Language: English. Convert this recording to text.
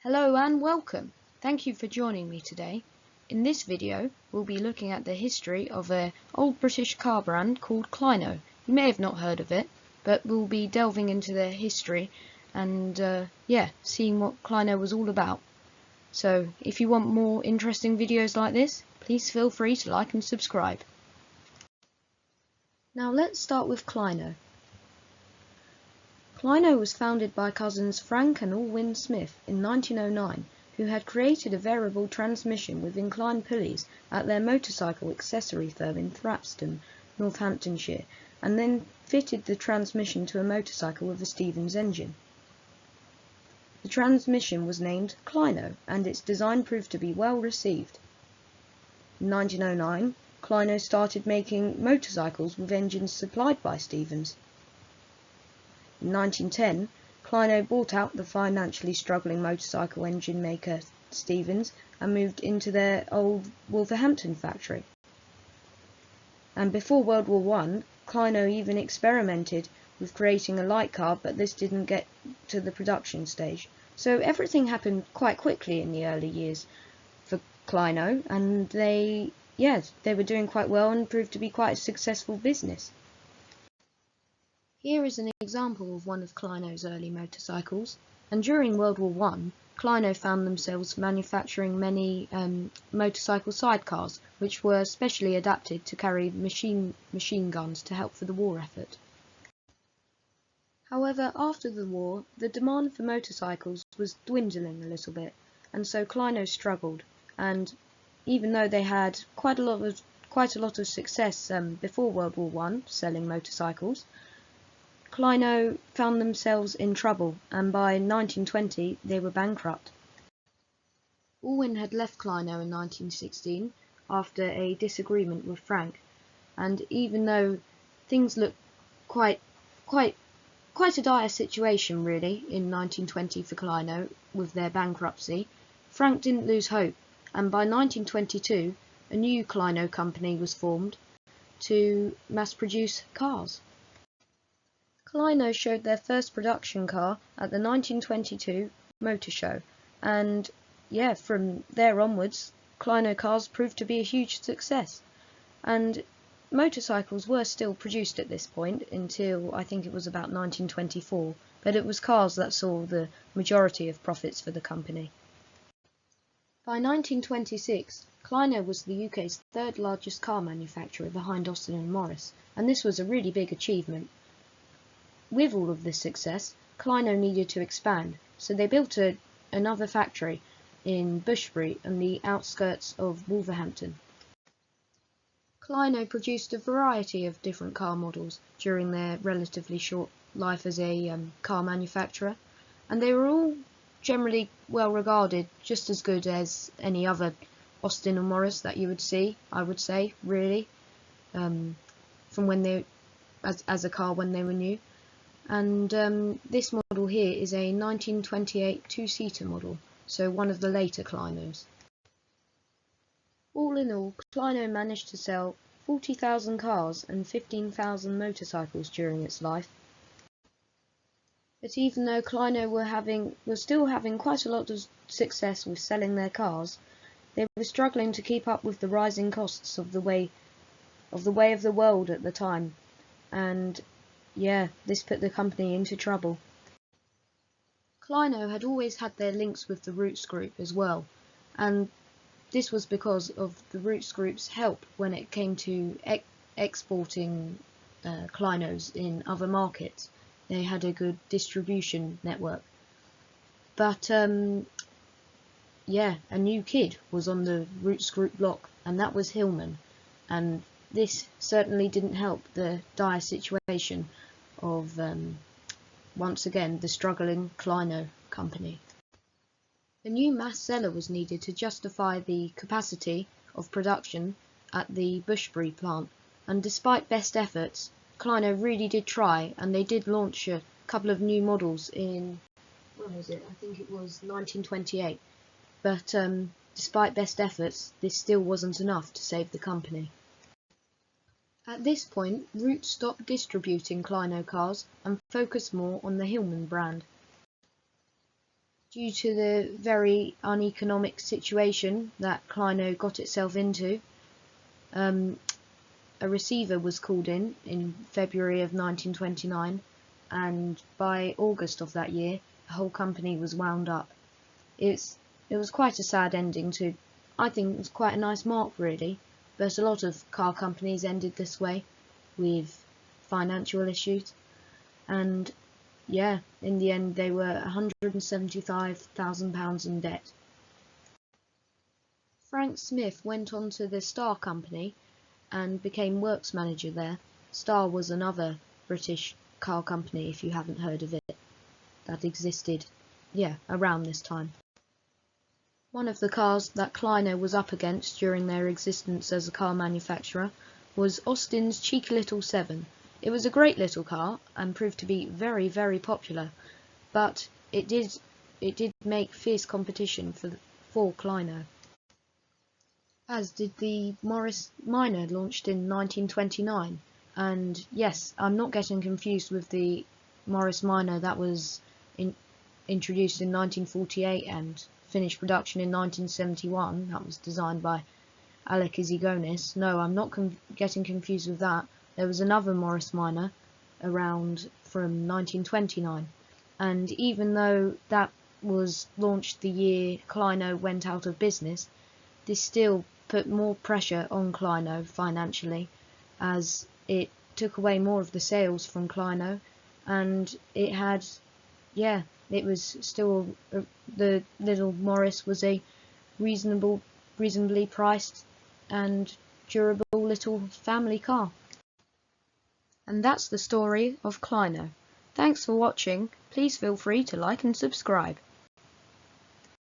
Hello and welcome. Thank you for joining me today. In this video we'll be looking at the history of an old British car brand called Clyno. You may have not heard of it, but we'll be delving into their history and seeing what Clyno was all about. So if you want more interesting videos like this, please feel free to like and subscribe. Now let's start with Clyno. Clyno was founded by cousins Frank and Alwyn Smith in 1909, who had created a variable transmission with inclined pulleys at their motorcycle accessory firm in Thrapston, Northamptonshire, and then fitted the transmission to a motorcycle with a Stevens engine. The transmission was named Clyno, and its design proved to be well received. In 1909, Clyno started making motorcycles with engines supplied by Stevens. In 1910, Clyno bought out the financially struggling motorcycle engine maker Stevens and moved into their old Wolverhampton factory. And before World War I, Clyno even experimented with creating a light car, but this didn't get to the production stage. So everything happened quite quickly in the early years for Clyno, and they were doing quite well and proved to be quite a successful business. Here is an example of one of Clyno's early motorcycles, and during World War I, Clyno found themselves manufacturing many motorcycle sidecars, which were specially adapted to carry machine guns to help for the war effort. However, after the war, the demand for motorcycles was dwindling a little bit, and so Clyno struggled, and even though they had quite a lot of success before World War I selling motorcycles, Clyno found themselves in trouble, and by 1920 they were bankrupt. Alwyn had left Clyno in 1916 after a disagreement with Frank, and even though things looked quite a dire situation really in 1920 for Clyno with their bankruptcy, Frank didn't lose hope, and by 1922 a new Clyno company was formed to mass produce cars. Clyno showed their first production car at the 1922 Motor Show, and from there onwards, Clyno cars proved to be a huge success. And motorcycles were still produced at this point until I think it was about 1924, but it was cars that saw the majority of profits for the company. By 1926, Clyno was the UK's third largest car manufacturer behind Austin and Morris, and this was a really big achievement. With all of this success, Clyno needed to expand, so they built another factory in Bushbury on the outskirts of Wolverhampton. Clyno produced a variety of different car models during their relatively short life as a car manufacturer, and they were all generally well regarded, just as good as any other Austin or Morris that you would see, I would say, really, from when they as a car when they were new. And this model here is a 1928 two-seater model, so one of the later Clynos. All in all, Clyno managed to sell 40,000 cars and 15,000 motorcycles during its life. But even though Clyno were still having quite a lot of success with selling their cars, they were struggling to keep up with the rising costs of the way of the world at the time, and this put the company into trouble. Clyno had always had their links with the Rootes Group as well, and this was because of the Rootes Group's help when it came to exporting Clynos in other markets. They had a good distribution network. But a new kid was on the Rootes Group block, and that was Hillman, and this certainly didn't help the dire situation of, once again, the struggling Clyno company. A new mass seller was needed to justify the capacity of production at the Bushbury plant, and despite best efforts, Clyno really did try, and they did launch a couple of new models in, when was it? I think it was 1928, but despite best efforts, this still wasn't enough to save the company. At this point, Rootes stopped distributing Clyno cars and focused more on the Hillman brand. Due to the very uneconomic situation that Clyno got itself into, a receiver was called in February of 1929, and by August of that year, the whole company was wound up. It was quite a sad ending to, I think it was quite a nice marque really, but a lot of car companies ended this way, with financial issues, and yeah, in the end they were £175,000 in debt. Frank Smith went on to the Star Company and became works manager there. Star was another British car company, if you haven't heard of it, that existed, around this time. One of the cars that Clyno was up against during their existence as a car manufacturer was Austin's cheeky little 7. It was a great little car and proved to be very, very popular, but it did make fierce competition for Clyno. As did the Morris Minor, launched in 1929. And yes, I'm not getting confused with the Morris Minor that was introduced in 1948 and finished production in 1971. That was designed by Alec Izigonis. No, I'm not getting confused with that. There was another Morris Minor around from 1929, and even though that was launched the year Clyno went out of business, this still put more pressure on Clyno financially, as it took away more of the sales from Clyno, and it had, it was still, the little Morris was a reasonably priced and durable little family car. And that's the story of Clyno. Thanks for watching. Please feel free to like and subscribe.